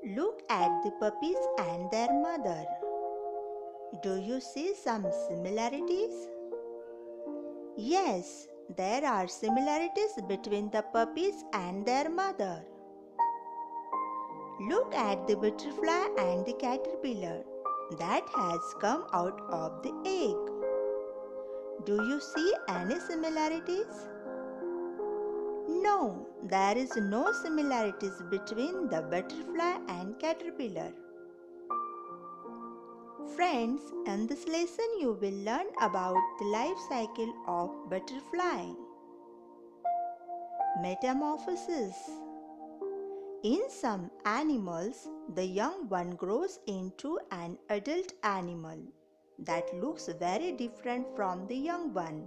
Look at the puppies and their mother. Do you see some similarities? Yes, there are similarities between the puppies and their mother. Look at the butterfly and the caterpillar that has come out of the egg. Do you see any similarities? No, there is no similarities between the butterfly and caterpillar. Friends, in this lesson you will learn about the life cycle of butterfly. Metamorphosis. In some animals, the young one grows into an adult animal that looks very different from the young one.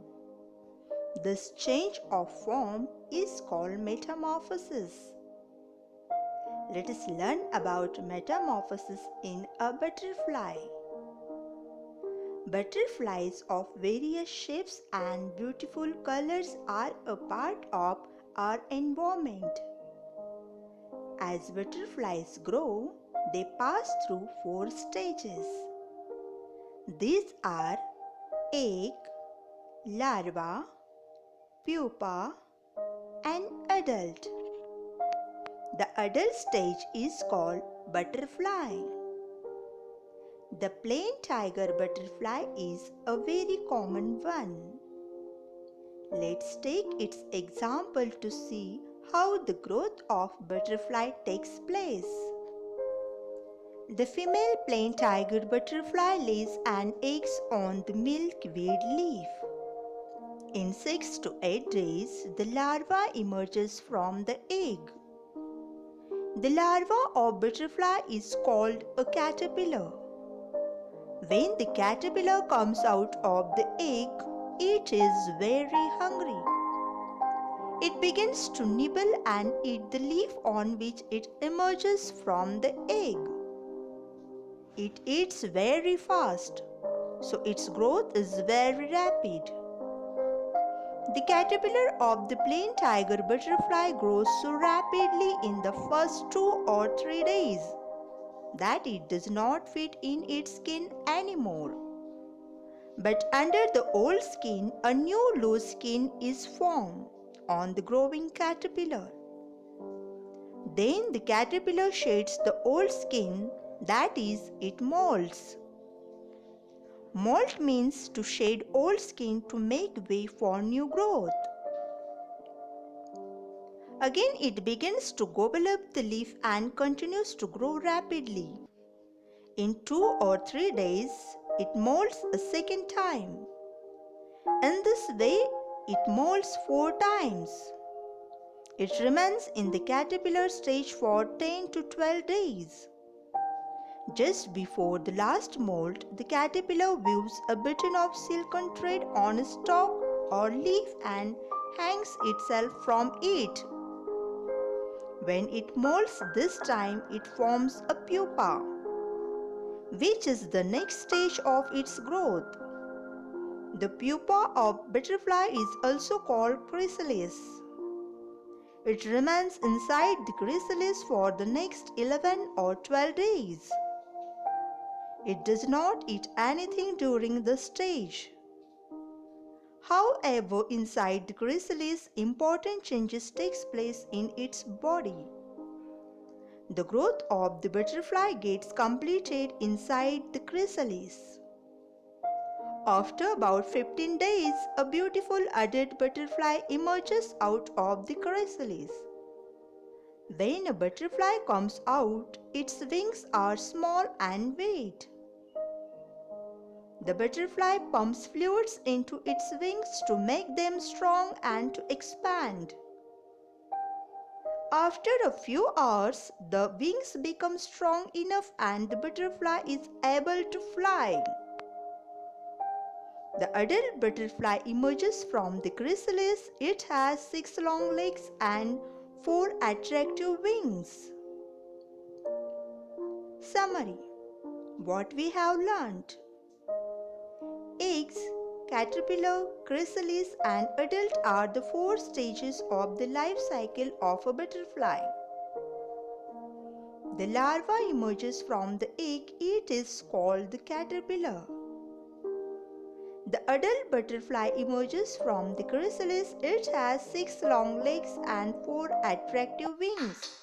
This change of form is called metamorphosis. Let us learn about metamorphosis in a butterfly. Butterflies of various shapes and beautiful colors are a part of our environment. As butterflies grow, they pass through 4 stages. These are egg, larva, pupa, and adult. The adult stage is called butterfly. The plain tiger butterfly is a very common one. Let's take its example to see how the growth of butterfly takes place. The female plain tiger butterfly lays an eggs on the milkweed leaf. In 6 to 8 days, the larva emerges from the egg. The larva of butterfly is called a caterpillar. When the caterpillar comes out of the egg, it is very hungry. It begins to nibble and eat the leaf on which it emerges from the egg. It eats very fast, so its growth is very rapid. The caterpillar of the plain tiger butterfly grows so rapidly in the first 2 or 3 days that it does not fit in its skin anymore. But under the old skin, a new loose skin is formed on the growing caterpillar. Then the caterpillar sheds the old skin, that is, it molts. Molt means to shed old skin to make way for new growth. Again it begins to gobble up the leaf and continues to grow rapidly. In 2 or 3 days, it molts a second time. In this way, it molts 4 times. It remains in the caterpillar stage for 10 to 12 days. Just before the last molt, the caterpillar weaves a button of silken thread on a stalk or leaf and hangs itself from it. When it molts this time, it forms a pupa, which is the next stage of its growth. The pupa of butterfly is also called chrysalis. It remains inside the chrysalis for the next 11 or 12 days. It does not eat anything during this stage. However, inside the chrysalis, important changes takes place in its body. The growth of the butterfly gets completed inside the chrysalis. After about 15 days, a beautiful adult butterfly emerges out of the chrysalis. When a butterfly comes out, its wings are small and white. The butterfly pumps fluids into its wings to make them strong and to expand. After a few hours, the wings become strong enough and the butterfly is able to fly. The adult butterfly emerges from the chrysalis. It has 6 long legs and 4 attractive wings. Summary: what we have learnt. Eggs, caterpillar, chrysalis and adult are the 4 stages of the life cycle of a butterfly. The larva emerges from the egg. It is called the caterpillar. The adult butterfly emerges from the chrysalis. It has 6 long legs and 4 attractive wings.